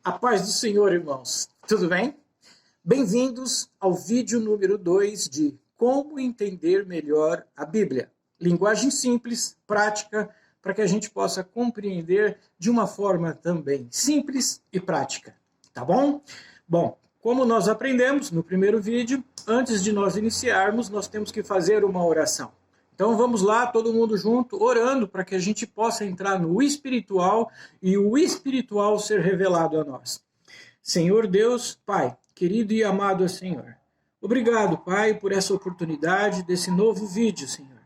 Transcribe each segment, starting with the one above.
A paz do Senhor, irmãos. Tudo bem? Bem-vindos ao vídeo número 2 de Como Entender Melhor a Bíblia. Linguagem simples, prática, para que a gente possa compreender de uma forma também simples e prática. Tá bom? Bom, como nós aprendemos no primeiro vídeo, antes de nós iniciarmos, nós temos que fazer uma oração. Então vamos lá, todo mundo junto, orando para que a gente possa entrar no espiritual e o espiritual ser revelado a nós. Senhor Deus, Pai, querido e amado Senhor, obrigado, Pai, por essa oportunidade desse novo vídeo, Senhor.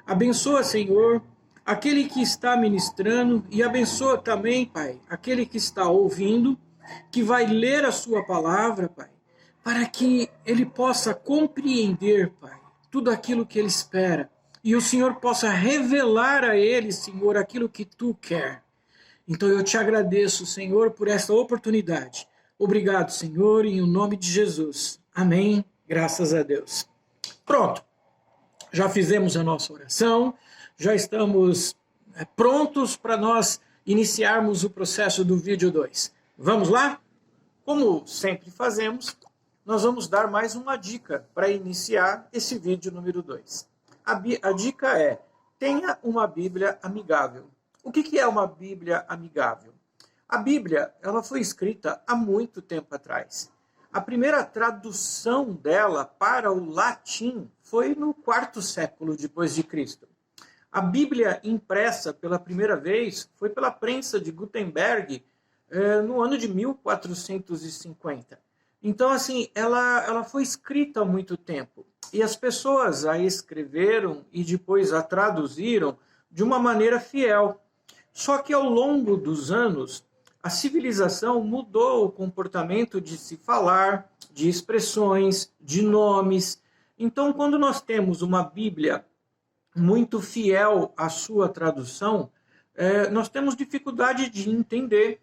Abençoa, Senhor, aquele que está ministrando e abençoa também, Pai, aquele que está ouvindo, que vai ler a sua palavra, Pai, para que ele possa compreender, Pai, tudo aquilo que ele espera. E o Senhor possa revelar a ele, Senhor, aquilo que tu quer. Então eu te agradeço, Senhor, por essa oportunidade. Obrigado, Senhor, em nome de Jesus. Amém. Graças a Deus. Pronto. Já fizemos a nossa oração, já estamos prontos para nós iniciarmos o processo do vídeo 2. Vamos lá? Como sempre fazemos, nós vamos dar mais uma dica para iniciar esse vídeo número 2. A dica é, tenha uma Bíblia amigável. O que é uma Bíblia amigável? A Bíblia, ela foi escrita há muito tempo atrás. A primeira tradução dela para o latim foi no 4º século depois de Cristo. A Bíblia impressa pela primeira vez foi pela prensa de Gutenberg no ano de 1450. Então, assim, ela foi escrita há muito tempo. E as pessoas a escreveram e depois a traduziram de uma maneira fiel. Só que ao longo dos anos, a civilização mudou o comportamento de se falar, de expressões, de nomes. Então, quando nós temos uma Bíblia muito fiel à sua tradução, nós temos dificuldade de entender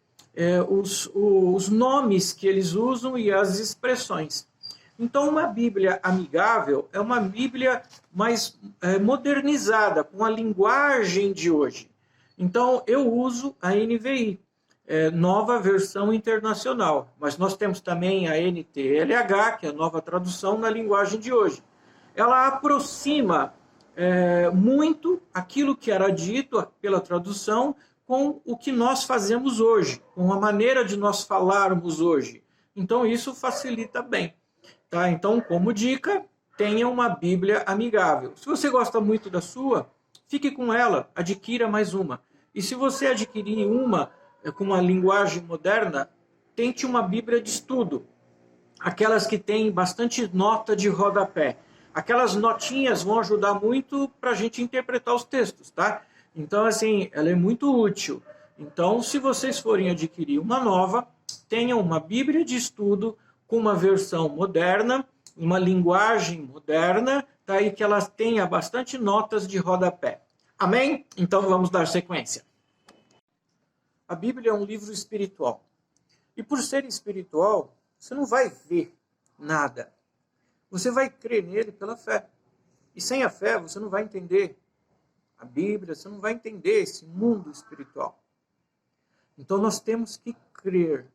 os nomes que eles usam e as expressões. Então, uma Bíblia amigável é uma Bíblia mais modernizada, com a linguagem de hoje. Então, eu uso a NVI, Nova Versão Internacional, mas nós temos também a NTLH, que é a nova tradução na linguagem de hoje. Ela aproxima muito aquilo que era dito pela tradução com o que nós fazemos hoje, com a maneira de nós falarmos hoje. Então, isso facilita bem. Tá? Então, como dica, tenha uma Bíblia amigável. Se você gosta muito da sua, fique com ela, adquira mais uma. E se você adquirir uma com uma linguagem moderna, tente uma Bíblia de estudo. Aquelas que têm bastante nota de rodapé. Aquelas notinhas vão ajudar muito para a gente interpretar os textos, tá? Então, assim, ela é muito útil. Então, se vocês forem adquirir uma nova, tenham uma Bíblia de estudo com uma versão moderna, uma linguagem moderna, tá? E que ela tenha bastante notas de rodapé. Amém? Então, vamos dar sequência. A Bíblia é um livro espiritual. E por ser espiritual, você não vai ver nada. Você vai crer nele pela fé. E sem a fé, você não vai entender a Bíblia, você não vai entender esse mundo espiritual. Então nós temos que crer.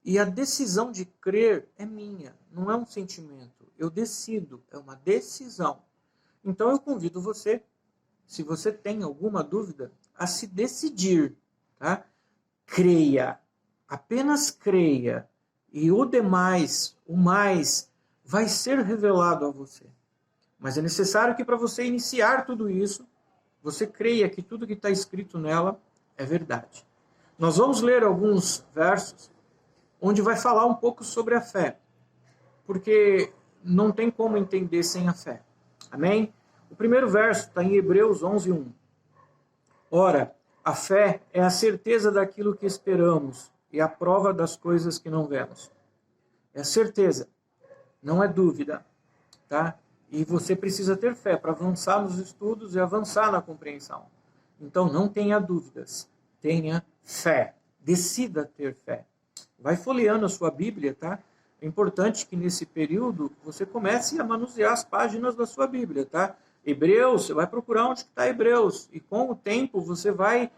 E a decisão de crer é minha, não é um sentimento. Eu decido, é uma decisão. Então eu convido você, se você tem alguma dúvida, a se decidir, tá? Creia, apenas creia. E o demais, o mais, vai ser revelado a você. Mas é necessário que para você iniciar tudo isso, você creia que tudo que está escrito nela é verdade. Nós vamos ler alguns versos onde vai falar um pouco sobre a fé, porque não tem como entender sem a fé. Amém? O primeiro verso está em Hebreus 11:1. Ora, a fé é a certeza daquilo que esperamos e a prova das coisas que não vemos. É certeza, não é dúvida, tá? E você precisa ter fé para avançar nos estudos e avançar na compreensão. Então, não tenha dúvidas. Tenha fé. Decida ter fé. Vai folheando a sua Bíblia, tá? É importante que nesse período você comece a manusear as páginas da sua Bíblia, tá? Hebreus, você vai procurar onde está Hebreus. E com o tempo você vai...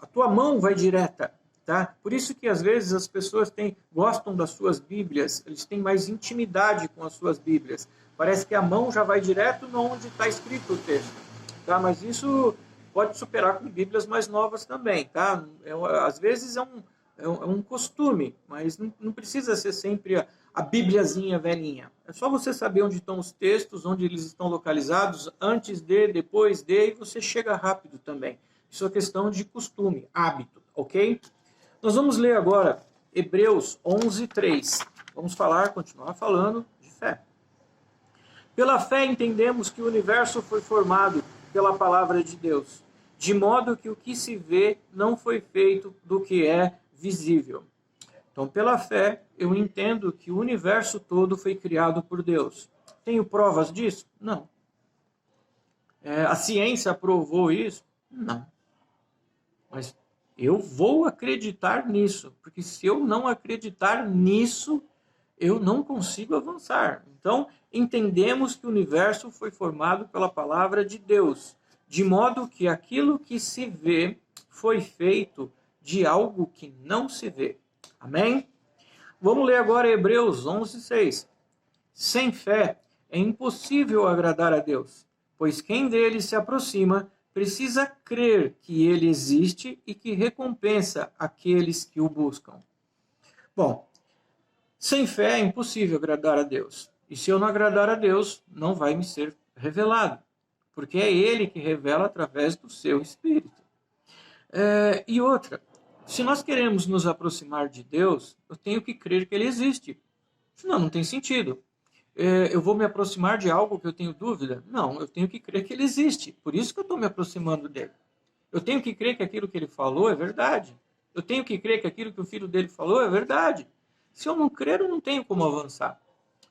a tua mão vai direta. Tá? Por isso que às vezes as pessoas gostam das suas Bíblias, eles têm mais intimidade com as suas Bíblias. Parece que a mão já vai direto onde está escrito o texto. Tá? Mas isso pode superar com Bíblias mais novas também. Tá? Às vezes é um costume, mas não precisa ser sempre a Bíbliazinha velhinha. É só você saber onde estão os textos, onde eles estão localizados, antes de, depois de, e você chega rápido também. Isso é questão de costume, hábito, ok? Nós vamos ler agora Hebreus 11, 3. Vamos continuar falando de fé. Pela fé entendemos que o universo foi formado pela palavra de Deus, de modo que o que se vê não foi feito do que é visível. Então, pela fé, eu entendo que o universo todo foi criado por Deus. Tenho provas disso? Não. A ciência provou isso? Não. Mas eu vou acreditar nisso, porque se eu não acreditar nisso, eu não consigo avançar. Então, entendemos que o universo foi formado pela palavra de Deus, de modo que aquilo que se vê foi feito de algo que não se vê. Amém? Vamos ler agora Hebreus 11, 6. Sem fé é impossível agradar a Deus, pois quem dele se aproxima precisa crer que ele existe e que recompensa aqueles que o buscam. Bom, sem fé é impossível agradar a Deus. E se eu não agradar a Deus, não vai me ser revelado, porque é Ele que revela através do seu Espírito. E outra, se nós queremos nos aproximar de Deus, eu tenho que crer que Ele existe. Senão não tem sentido. Eu vou me aproximar de algo que eu tenho dúvida? Não, eu tenho que crer que Ele existe. Por isso que eu estou me aproximando dele. Eu tenho que crer que aquilo que Ele falou é verdade. Eu tenho que crer que aquilo que o filho dele falou é verdade. Se eu não crer, eu não tenho como avançar.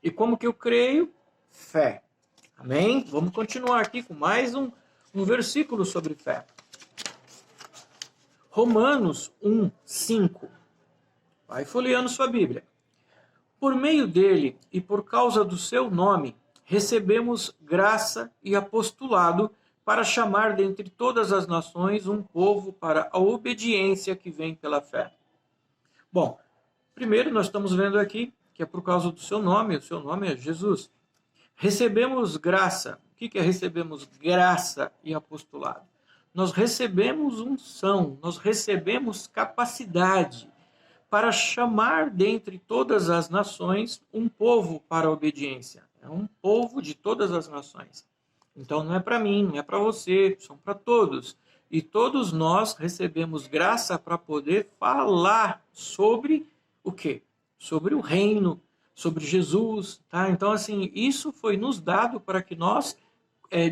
E como que eu creio? Fé. Amém? Vamos continuar aqui com mais um versículo sobre fé. Romanos 1, 5. Vai folheando sua Bíblia. Por meio dele e por causa do seu nome, recebemos graça e apostolado para chamar dentre todas as nações um povo para a obediência que vem pela fé. Bom, primeiro nós estamos vendo aqui que é por causa do seu nome, o seu nome é Jesus. Recebemos graça. O que é recebemos graça e apostolado? Nós recebemos unção, nós recebemos capacidade para chamar dentre todas as nações um povo para a obediência. É um povo de todas as nações. Então não é para mim, não é para você, são para todos. E todos nós recebemos graça para poder falar sobre o quê? Sobre o reino, sobre Jesus. Tá? Então, assim, isso foi nos dado para que nós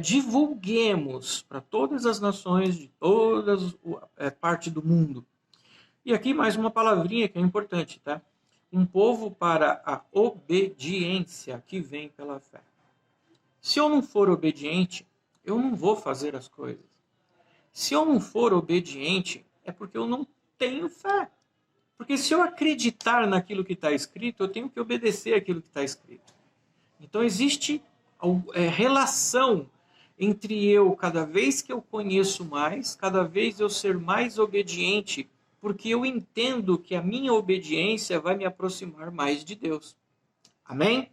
divulguemos para todas as nações de todas parte do mundo. E aqui mais uma palavrinha que é importante, tá? Um povo para a obediência que vem pela fé. Se eu não for obediente, eu não vou fazer as coisas. Se eu não for obediente, é porque eu não tenho fé. Porque se eu acreditar naquilo que está escrito, eu tenho que obedecer aquilo que está escrito. Então existe relação entre eu, cada vez que eu conheço mais, cada vez eu ser mais obediente, porque eu entendo que a minha obediência vai me aproximar mais de Deus. Amém?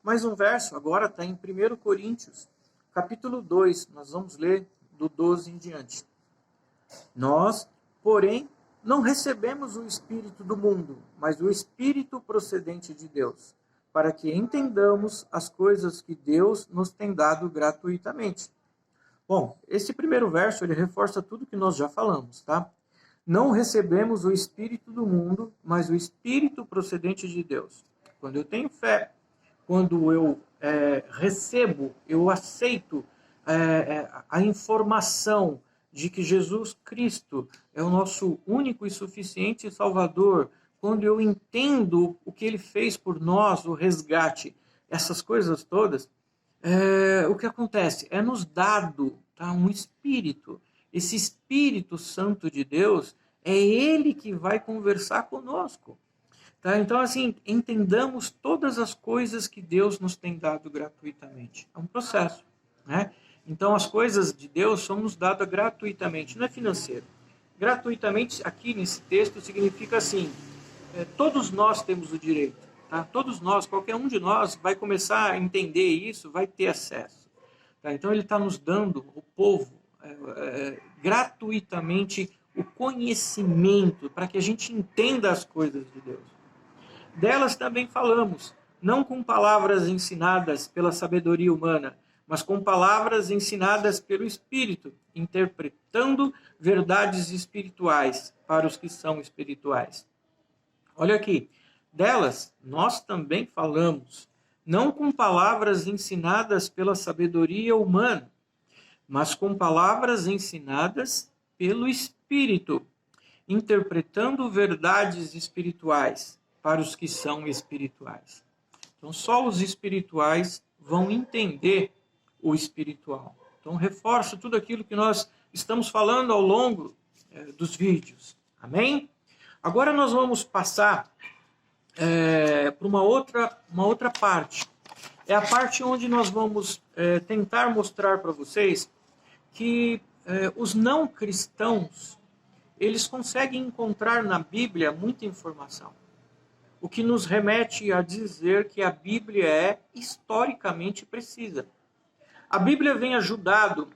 Mais um verso, agora está em 1 Coríntios, capítulo 2, nós vamos ler do 12 em diante. Nós, porém, não recebemos o Espírito do mundo, mas o Espírito procedente de Deus, para que entendamos as coisas que Deus nos tem dado gratuitamente. Bom, esse primeiro verso, ele reforça tudo que nós já falamos, tá? Não recebemos o Espírito do mundo, mas o Espírito procedente de Deus. Quando eu tenho fé, quando eu recebo, eu aceito a informação de que Jesus Cristo é o nosso único e suficiente Salvador, quando eu entendo o que Ele fez por nós, o resgate, essas coisas todas, o que acontece? É nos dado um Espírito. Esse Espírito Santo de Deus, é Ele que vai conversar conosco. Tá? Então, assim, entendamos todas as coisas que Deus nos tem dado gratuitamente. É um processo, né? Então, as coisas de Deus são nos dadas gratuitamente, não é financeiro. Gratuitamente, aqui nesse texto, significa assim, todos nós temos o direito, tá? Todos nós, qualquer um de nós vai começar a entender isso, vai ter acesso. Tá? Então ele está nos dando, o povo, gratuitamente o conhecimento para que a gente entenda as coisas de Deus. Delas também falamos, não com palavras ensinadas pela sabedoria humana, mas com palavras ensinadas pelo Espírito, interpretando verdades espirituais para os que são espirituais. Olha aqui, delas nós também falamos, não com palavras ensinadas pela sabedoria humana, mas com palavras ensinadas pelo Espírito, interpretando verdades espirituais para os que são espirituais. Então, só os espirituais vão entender o espiritual. Então, reforço tudo aquilo que nós estamos falando ao longo dos vídeos. Amém? Agora nós vamos passar para uma outra parte. É a parte onde nós vamos tentar mostrar para vocês que os não cristãos, eles conseguem encontrar na Bíblia muita informação. O que nos remete a dizer que a Bíblia é historicamente precisa. A Bíblia vem ajudado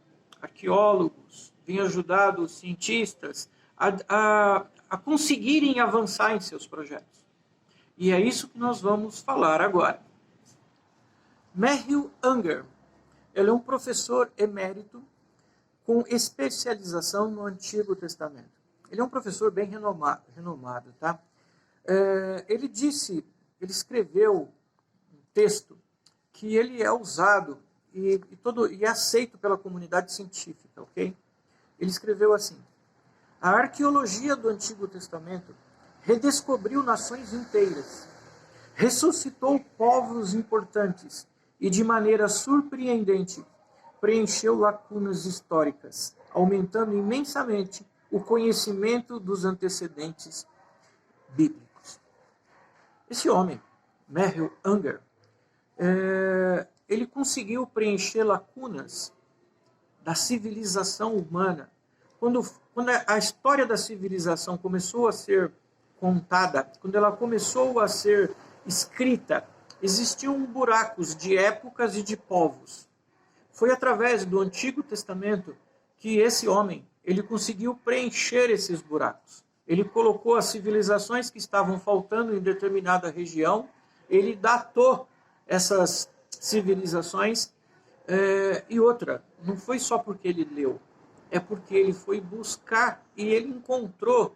arqueólogos, vem ajudado cientistas a conseguirem avançar em seus projetos. E é isso que nós vamos falar agora. Matthew Unger, ele é um professor emérito com especialização no Antigo Testamento. Ele é um professor bem renomado, tá? Ele escreveu um texto que ele é usado e é aceito pela comunidade científica, ok? Ele escreveu assim: a arqueologia do Antigo Testamento redescobriu nações inteiras, ressuscitou povos importantes e, de maneira surpreendente, preencheu lacunas históricas, aumentando imensamente o conhecimento dos antecedentes bíblicos. Esse homem, Matthew Unger, ele conseguiu preencher lacunas da civilização humana. Quando a história da civilização começou a ser contada, quando ela começou a ser escrita, existiam buracos de épocas e de povos. Foi através do Antigo Testamento que esse homem ele conseguiu preencher esses buracos. Ele colocou as civilizações que estavam faltando em determinada região, ele datou essas civilizações, e outra, não foi só porque ele leu, é porque ele foi buscar e ele encontrou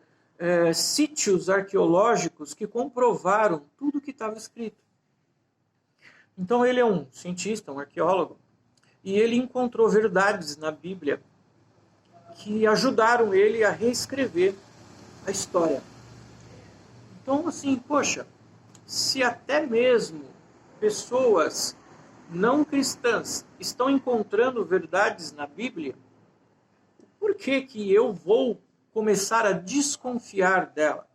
sítios arqueológicos que comprovaram tudo o que estava escrito. Então ele é um cientista, um arqueólogo, e ele encontrou verdades na Bíblia que ajudaram ele a reescrever a história. Então, assim, poxa, se até mesmo pessoas não cristãs estão encontrando verdades na Bíblia, por que eu vou começar a desconfiar dela?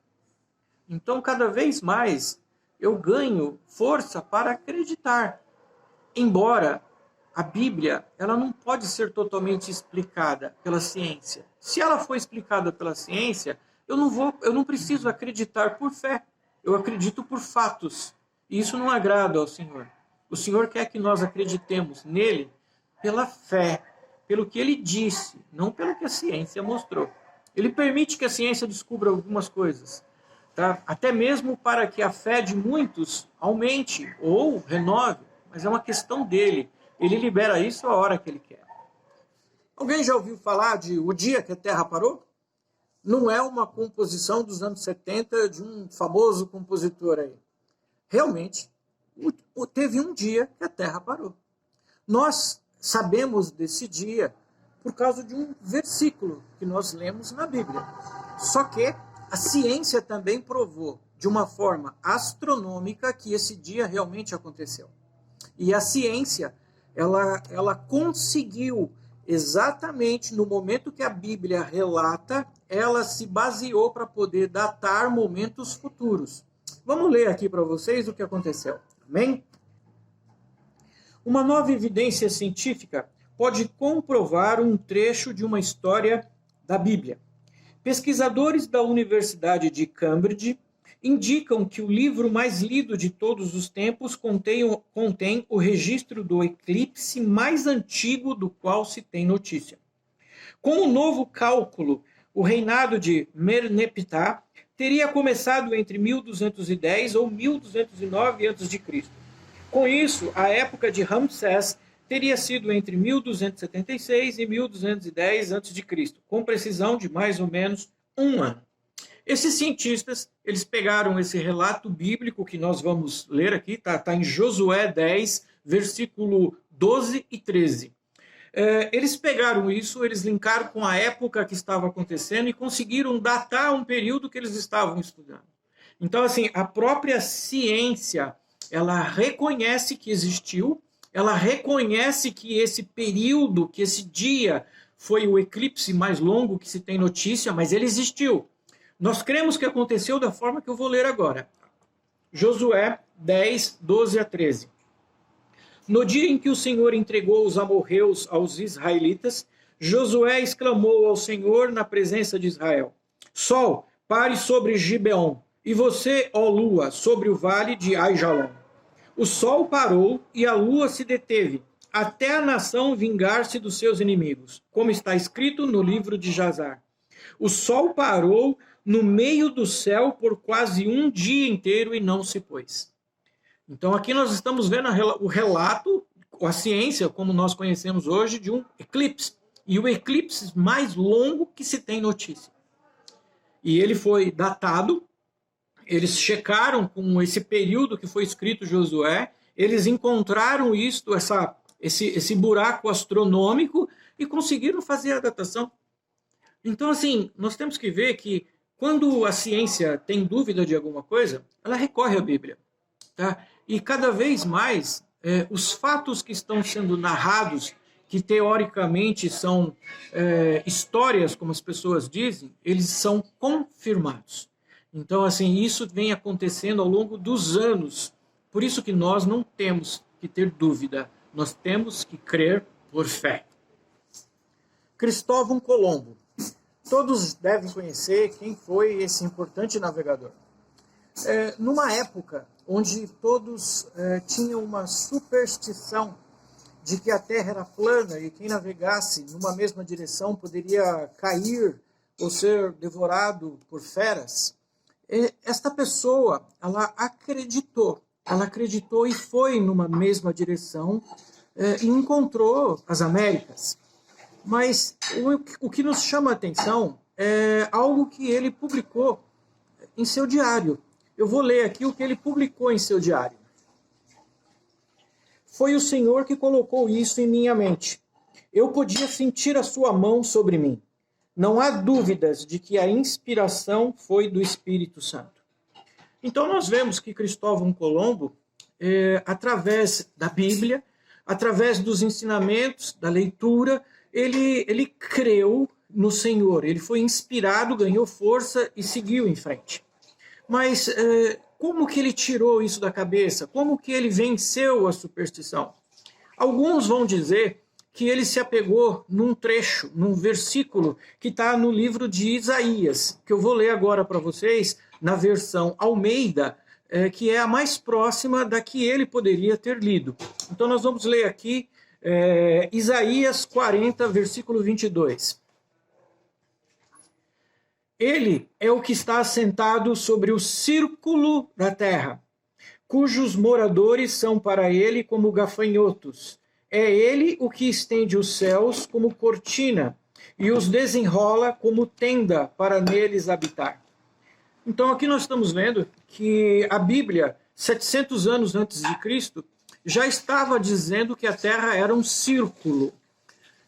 Então, cada vez mais, eu ganho força para acreditar. Embora a Bíblia, ela não pode ser totalmente explicada pela ciência. Se ela for explicada pela ciência, eu não preciso acreditar por fé. Eu acredito por fatos. E isso não agrada ao Senhor. O Senhor quer que nós acreditemos nele pela fé, pelo que ele disse, não pelo que a ciência mostrou. Ele permite que a ciência descubra algumas coisas, tá? Até mesmo para que a fé de muitos aumente ou renove, mas é uma questão dele. Ele libera isso a hora que ele quer. Alguém já ouviu falar de O Dia que a Terra Parou? Não é uma composição dos anos 70 de um famoso compositor aí. Realmente, teve um dia que a Terra parou. Nós sabemos desse dia por causa de um versículo que nós lemos na Bíblia. Só que a ciência também provou, de uma forma astronômica, que esse dia realmente aconteceu. E a ciência, ela conseguiu, exatamente no momento que a Bíblia relata, ela se baseou para poder datar momentos futuros. Vamos ler aqui para vocês o que aconteceu. Amém? Uma nova evidência científica pode comprovar um trecho de uma história da Bíblia. Pesquisadores da Universidade de Cambridge indicam que o livro mais lido de todos os tempos contém o registro do eclipse mais antigo do qual se tem notícia. Com o novo cálculo, o reinado de Merneptah teria começado entre 1210 ou 1209 a.C. Com isso, a época de Ramsés teria sido entre 1276 e 1210 a.C., com precisão de mais ou menos um ano. Esses cientistas, eles pegaram esse relato bíblico que nós vamos ler aqui, tá em Josué 10, versículo 12 e 13. Eles pegaram isso, eles linkaram com a época que estava acontecendo e conseguiram datar um período que eles estavam estudando. Então, assim, a própria ciência, ela reconhece que existiu, ela reconhece que esse período, que esse dia foi o eclipse mais longo que se tem notícia, mas ele existiu. Nós cremos que aconteceu da forma que eu vou ler agora. Josué 10, 12 a 13. No dia em que o Senhor entregou os amorreus aos israelitas, Josué exclamou ao Senhor na presença de Israel: Sol, pare sobre Gibeon, e você, ó lua, sobre o vale de Aijalon. O sol parou e a lua se deteve, até a nação vingar-se dos seus inimigos, como está escrito no livro de Jazar. O sol parou no meio do céu por quase um dia inteiro e não se pôs. Então aqui nós estamos vendo o relato, a ciência, como nós conhecemos hoje, de um eclipse. E o eclipse mais longo que se tem notícia. E ele foi datado, eles checaram com esse período que foi escrito Josué, eles encontraram esse buraco astronômico e conseguiram fazer a datação. Então, assim, nós temos que ver que quando a ciência tem dúvida de alguma coisa, ela recorre à Bíblia. Tá? E cada vez mais, os fatos que estão sendo narrados, que teoricamente são histórias, como as pessoas dizem, eles são confirmados. Então, assim, isso vem acontecendo ao longo dos anos. Por isso que nós não temos que ter dúvida, nós temos que crer por fé. Cristóvão Colombo. Todos devem conhecer quem foi esse importante navegador. Numa época onde todos tinham uma superstição de que a Terra era plana e quem navegasse numa mesma direção poderia cair ou ser devorado por feras, esta pessoa, ela acreditou e foi numa mesma direção e encontrou as Américas. Mas o que nos chama a atenção é algo que ele publicou em seu diário. Eu vou ler aqui o que ele publicou em seu diário. Foi o Senhor que colocou isso em minha mente. Eu podia sentir a sua mão sobre mim. Não há dúvidas de que a inspiração foi do Espírito Santo. Então nós vemos que Cristóvão Colombo, através da Bíblia, através dos ensinamentos, da leitura, ele creu no Senhor, ele foi inspirado, ganhou força e seguiu em frente. Mas como que ele tirou isso da cabeça? Como que ele venceu a superstição? Alguns vão dizer que ele se apegou num trecho, num versículo que está no livro de Isaías, que eu vou ler agora para vocês, na versão Almeida, que é a mais próxima da que ele poderia ter lido. Então nós vamos ler aqui Isaías 40, versículo 22. Ele é o que está assentado sobre o círculo da terra, cujos moradores são para ele como gafanhotos. É ele o que estende os céus como cortina e os desenrola como tenda para neles habitar. Então aqui nós estamos vendo que a Bíblia, 700 anos antes de Cristo, já estava dizendo que a Terra era um círculo.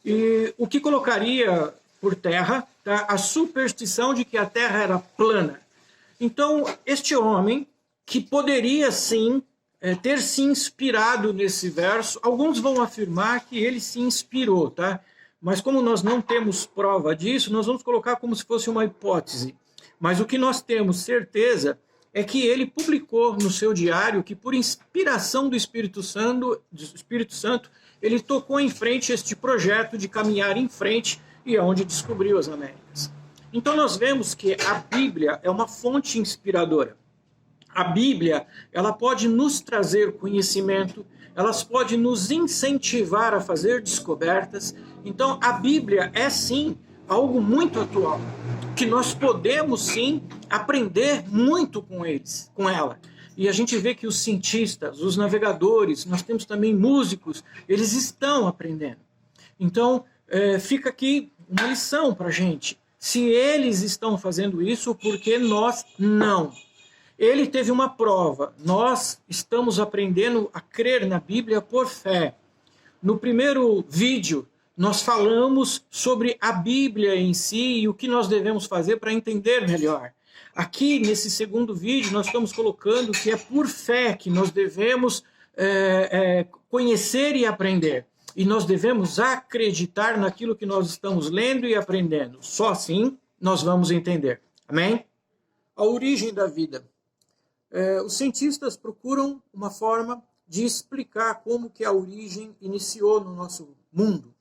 E o que colocaria por terra a superstição de que a Terra era plana. Então, este homem, que poderia sim ter se inspirado nesse verso, alguns vão afirmar que ele se inspirou, tá? Mas como nós não temos prova disso, nós vamos colocar como se fosse uma hipótese. Mas o que nós temos certeza é que ele publicou no seu diário que, por inspiração do Espírito Santo, ele tocou em frente este projeto de caminhar em frente e é onde descobriu as Américas. Então nós vemos que a Bíblia é uma fonte inspiradora. A Bíblia, ela pode nos trazer conhecimento, ela pode nos incentivar a fazer descobertas. Então a Bíblia é sim algo muito atual, que nós podemos sim aprender muito com ela. E a gente vê que os cientistas, os navegadores, nós temos também músicos, eles estão aprendendo. Então, fica aqui uma lição para a gente. Se eles estão fazendo isso, por que nós não? Ele teve uma prova. Nós estamos aprendendo a crer na Bíblia por fé. No primeiro vídeo, nós falamos sobre a Bíblia em si e o que nós devemos fazer para entender melhor. Aqui, nesse segundo vídeo, nós estamos colocando que é por fé que nós devemos conhecer e aprender. E nós devemos acreditar naquilo que nós estamos lendo e aprendendo. Só assim nós vamos entender. Amém? A origem da vida. Os cientistas procuram uma forma de explicar como que a origem iniciou no nosso mundo.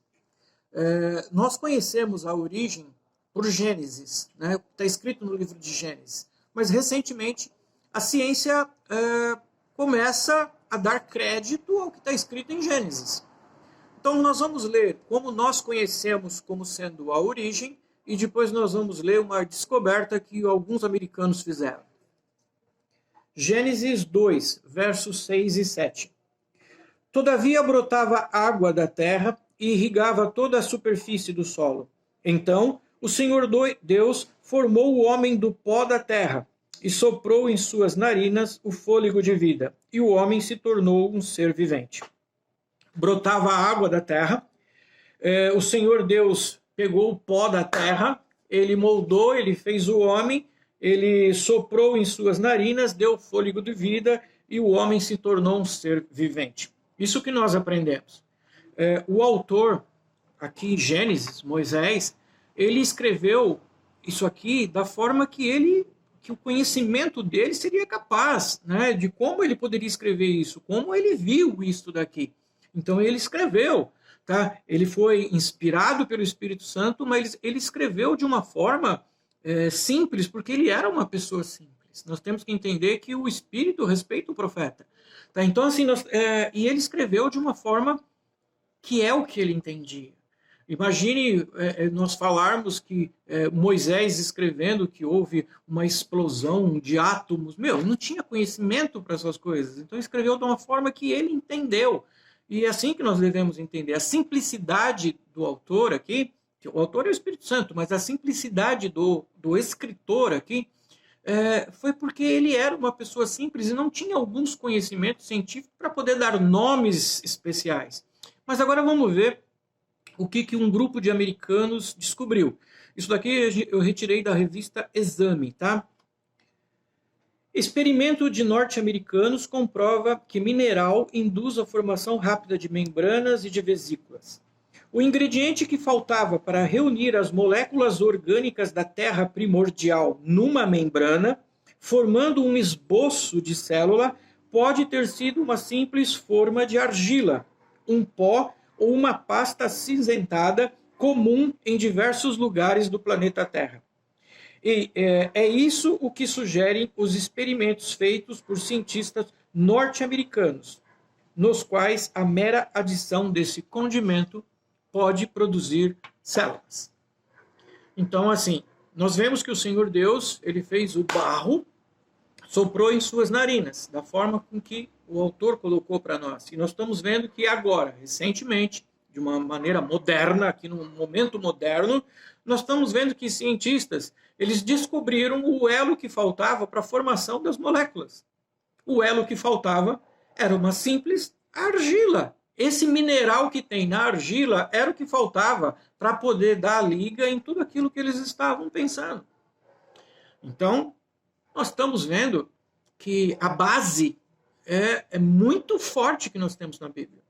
Nós conhecemos a origem por Gênesis, né? Está escrito no livro de Gênesis. Mas, recentemente, a ciência começa a dar crédito ao que está escrito em Gênesis. Então, nós vamos ler como nós conhecemos como sendo a origem e depois nós vamos ler uma descoberta que alguns americanos fizeram. Gênesis 2, versos 6 e 7. Todavia brotava água da terra e irrigava toda a superfície do solo. Então, o Senhor Deus formou o homem do pó da terra e soprou em suas narinas o fôlego de vida, e o homem se tornou um ser vivente. Brotava a água da terra, o Senhor Deus pegou o pó da terra, ele moldou, ele fez o homem, ele soprou em suas narinas, deu fôlego de vida, e o homem se tornou um ser vivente. Isso que nós aprendemos. O autor, aqui em Gênesis, Moisés, ele escreveu isso aqui da forma que o conhecimento dele seria capaz, né, de como ele poderia escrever isso, como ele viu isso daqui. Então ele escreveu, tá? Ele foi inspirado pelo Espírito Santo, mas ele escreveu de uma forma simples, porque ele era uma pessoa simples. Nós temos que entender que o Espírito respeita o profeta. Tá? Então, assim, e ele escreveu de uma forma que é o que ele entendia. Imagine nós falarmos que Moisés escrevendo que houve uma explosão de átomos. Ele não tinha conhecimento para essas coisas. Então escreveu de uma forma que ele entendeu. E é assim que nós devemos entender. A simplicidade do autor aqui, o autor é o Espírito Santo, mas a simplicidade do escritor aqui foi porque ele era uma pessoa simples e não tinha alguns conhecimentos científicos para poder dar nomes especiais. Mas agora vamos ver o que um grupo de americanos descobriu. Isso daqui eu retirei da revista Exame, tá? Experimento de norte-americanos comprova que mineral induz a formação rápida de membranas e de vesículas. O ingrediente que faltava para reunir as moléculas orgânicas da terra primordial numa membrana, formando um esboço de célula, pode ter sido uma simples forma de argila, um pó ou uma pasta acinzentada comum em diversos lugares do planeta Terra. E é isso o que sugerem os experimentos feitos por cientistas norte-americanos, nos quais a mera adição desse condimento pode produzir células. Então, assim, nós vemos que o Senhor Deus, ele fez o barro, soprou em suas narinas, da forma com que o autor colocou para nós. E nós estamos vendo que agora, recentemente, de uma maneira moderna, aqui no momento moderno, nós estamos vendo que cientistas, eles descobriram o elo que faltava para a formação das moléculas. O elo que faltava era uma simples argila. Esse mineral que tem na argila era o que faltava para poder dar liga em tudo aquilo que eles estavam pensando. Então, nós estamos vendo que a base é muito forte que nós temos na Bíblia.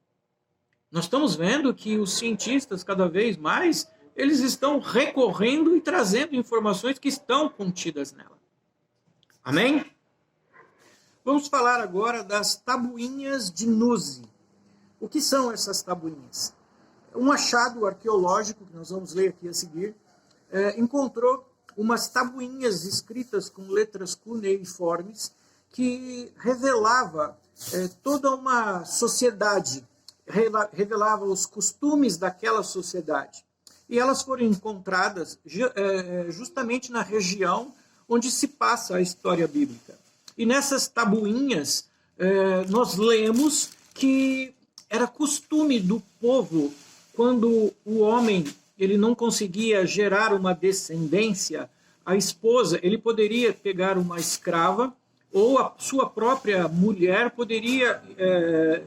Nós estamos vendo que os cientistas, cada vez mais, eles estão recorrendo e trazendo informações que estão contidas nela. Amém? Vamos falar agora das tabuinhas de Nuzi. O que são essas tabuinhas? Um achado arqueológico, que nós vamos ler aqui a seguir, encontrou umas tabuinhas escritas com letras cuneiformes que revelava toda uma sociedade, revelava os costumes daquela sociedade. E elas foram encontradas justamente na região onde se passa a história bíblica. E nessas tabuinhas, nós lemos que era costume do povo, quando o homem ele não conseguia gerar uma descendência, a esposa, ele poderia pegar uma escrava, ou a sua própria mulher poderia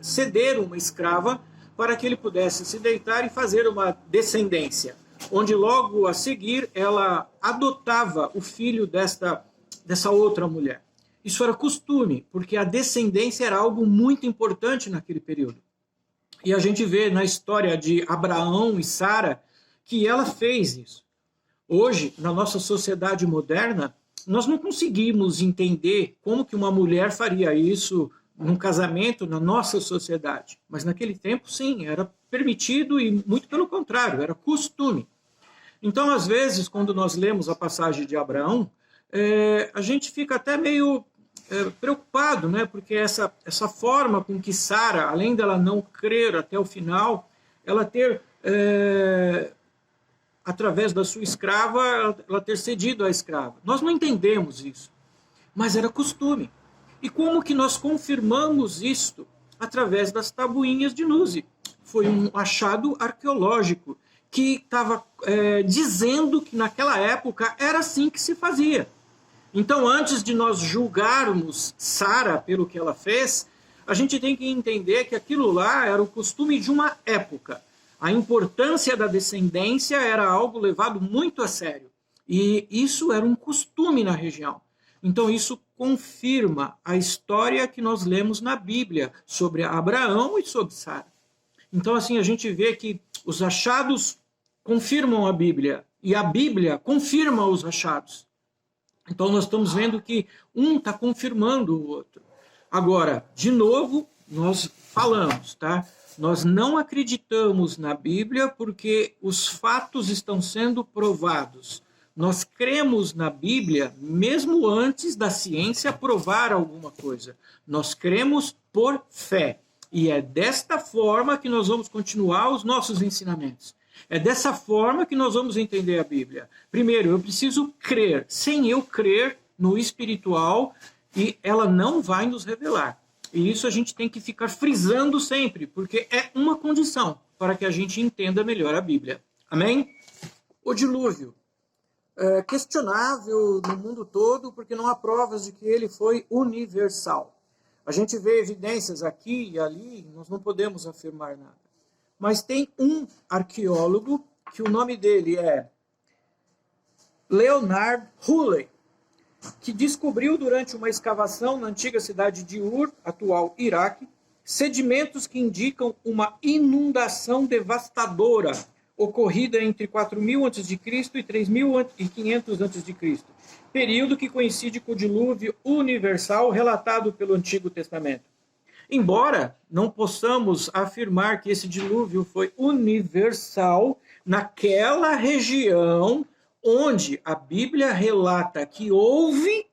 ceder uma escrava para que ele pudesse se deitar e fazer uma descendência, onde logo a seguir ela adotava o filho dessa outra mulher. Isso era costume, porque a descendência era algo muito importante naquele período. E a gente vê na história de Abraão e Sara que ela fez isso. Hoje, na nossa sociedade moderna, nós não conseguimos entender como que uma mulher faria isso num casamento na nossa sociedade. Mas naquele tempo, sim, era permitido e muito pelo contrário, era costume. Então, às vezes, quando nós lemos a passagem de Abraão, a gente fica até meio preocupado, né? Porque essa forma com que Sara, além dela não crer até o final, ela ter, através da sua escrava, ela ter cedido à escrava. Nós não entendemos isso, mas era costume. E como que nós confirmamos isto? Através das tabuinhas de Nuzi. Foi um achado arqueológico que estava dizendo que naquela época era assim que se fazia. Então, antes de nós julgarmos Sara pelo que ela fez, a gente tem que entender que aquilo lá era o costume de uma época. A importância da descendência era algo levado muito a sério. E isso era um costume na região. Então, isso confirma a história que nós lemos na Bíblia sobre Abraão e sobre Sara. Então, assim, a gente vê que os achados confirmam a Bíblia e a Bíblia confirma os achados. Então, nós estamos vendo que um está confirmando o outro. Agora, de novo, nós falamos, tá? Nós não acreditamos na Bíblia porque os fatos estão sendo provados. Nós cremos na Bíblia mesmo antes da ciência provar alguma coisa. Nós cremos por fé. E é desta forma que nós vamos continuar os nossos ensinamentos. É dessa forma que nós vamos entender a Bíblia. Primeiro, eu preciso crer. Sem eu crer no espiritual, e ela não vai nos revelar. E isso a gente tem que ficar frisando sempre, porque é uma condição para que a gente entenda melhor a Bíblia. Amém? O dilúvio. É questionável no mundo todo, porque não há provas de que ele foi universal. A gente vê evidências aqui e ali, nós não podemos afirmar nada. Mas tem um arqueólogo, que o nome dele é Leonard Hurley, que descobriu durante uma escavação na antiga cidade de Ur, atual Iraque, sedimentos que indicam uma inundação devastadora ocorrida entre 4.000 a.C. e 3.500 a.C., período que coincide com o dilúvio universal relatado pelo Antigo Testamento. Embora não possamos afirmar que esse dilúvio foi universal, naquela região onde a Bíblia relata que houve,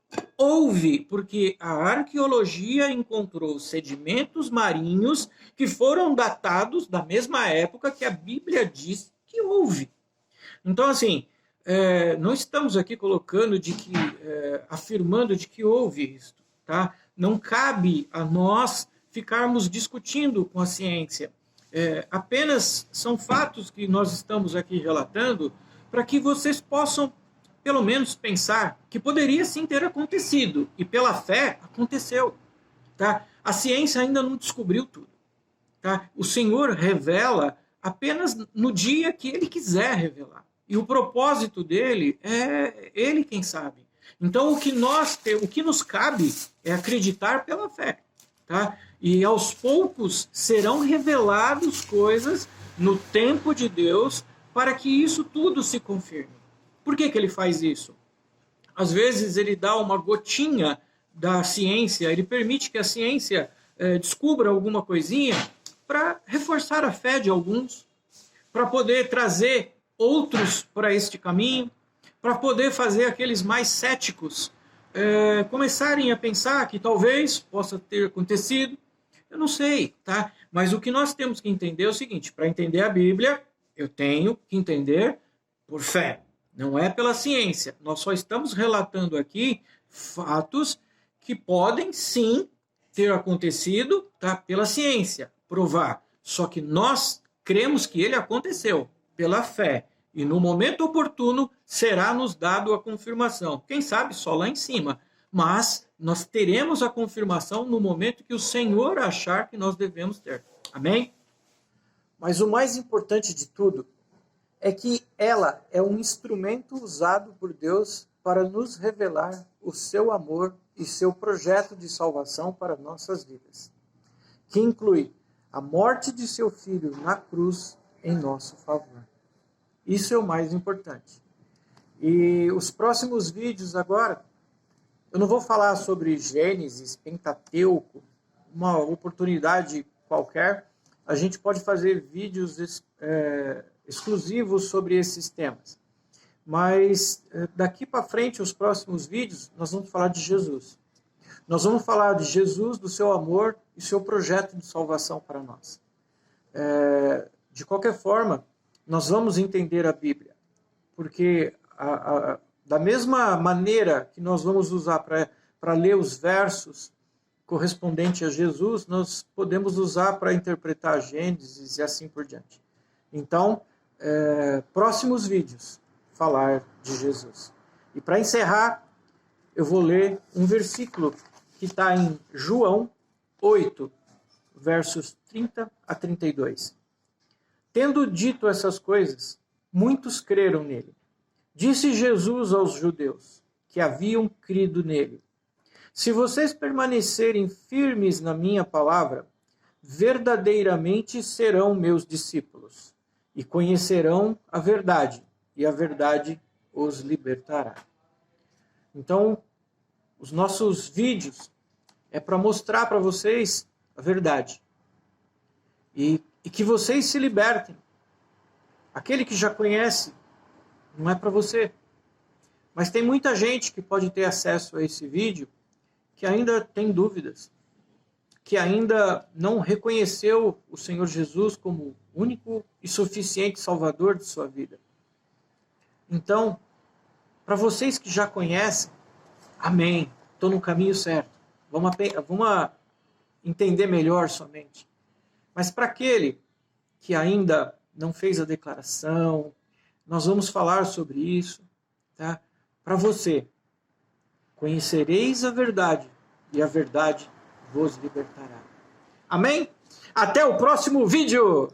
porque a arqueologia encontrou sedimentos marinhos que foram datados da mesma época que a Bíblia diz que houve. Então, assim, não estamos aqui afirmando de que houve isso, tá? Não cabe a nós ficarmos discutindo com a ciência. Apenas são fatos que nós estamos aqui relatando para que vocês possam, pelo menos, pensar que poderia sim ter acontecido. E pela fé, aconteceu. Tá? A ciência ainda não descobriu tudo. Tá? O Senhor revela apenas no dia que Ele quiser revelar. E o propósito dele é Ele quem sabe. Então, o que nos cabe é acreditar pela fé. Tá? E aos poucos serão reveladas coisas no tempo de Deus para que isso tudo se confirme. Por que ele faz isso? Às vezes ele dá uma gotinha da ciência, ele permite que a ciência descubra alguma coisinha para reforçar a fé de alguns, para poder trazer outros para este caminho, para poder fazer aqueles mais céticos começarem a pensar que talvez possa ter acontecido. Eu não sei, tá? Mas o que nós temos que entender é o seguinte: para entender a Bíblia, eu tenho que entender por fé, não é pela ciência. Nós só estamos relatando aqui fatos que podem sim ter acontecido, tá? Pela ciência, provar. Só que nós cremos que ele aconteceu pela fé. E no momento oportuno será nos dado a confirmação. Quem sabe só lá em cima. Mas nós teremos a confirmação no momento que o Senhor achar que nós devemos ter. Amém? Mas o mais importante de tudo é que ela é um instrumento usado por Deus para nos revelar o seu amor e seu projeto de salvação para nossas vidas, que inclui a morte de seu filho na cruz em nosso favor. Isso é o mais importante. E os próximos vídeos agora, eu não vou falar sobre Gênesis, Pentateuco, uma oportunidade qualquer. A gente pode fazer vídeos exclusivos sobre esses temas. Mas daqui para frente, os próximos vídeos, nós vamos falar de Jesus. Nós vamos falar de Jesus, do seu amor e seu projeto de salvação para nós. De qualquer forma, nós vamos entender a Bíblia, porque da mesma maneira que nós vamos usar para ler os versos correspondentes a Jesus, nós podemos usar para interpretar Gênesis e assim por diante. Então, próximos vídeos, falar de Jesus. E para encerrar, eu vou ler um versículo que está em João 8, versos 30 a 32. Tendo dito essas coisas, muitos creram nele. Disse Jesus aos judeus que haviam crido nele: se vocês permanecerem firmes na minha palavra, verdadeiramente serão meus discípulos e conhecerão a verdade, e a verdade os libertará. Então, os nossos vídeos é para mostrar para vocês a verdade. E que vocês se libertem. Aquele que já conhece, não é para você. Mas tem muita gente que pode ter acesso a esse vídeo que ainda tem dúvidas, que ainda não reconheceu o Senhor Jesus como único e suficiente Salvador de sua vida. Então, para vocês que já conhecem, amém, estou no caminho certo. Vamos entender melhor somente. Mas para aquele que ainda não fez a declaração, nós vamos falar sobre isso, tá? Para você, conhecereis a verdade, e a verdade vos libertará. Amém? Até o próximo vídeo!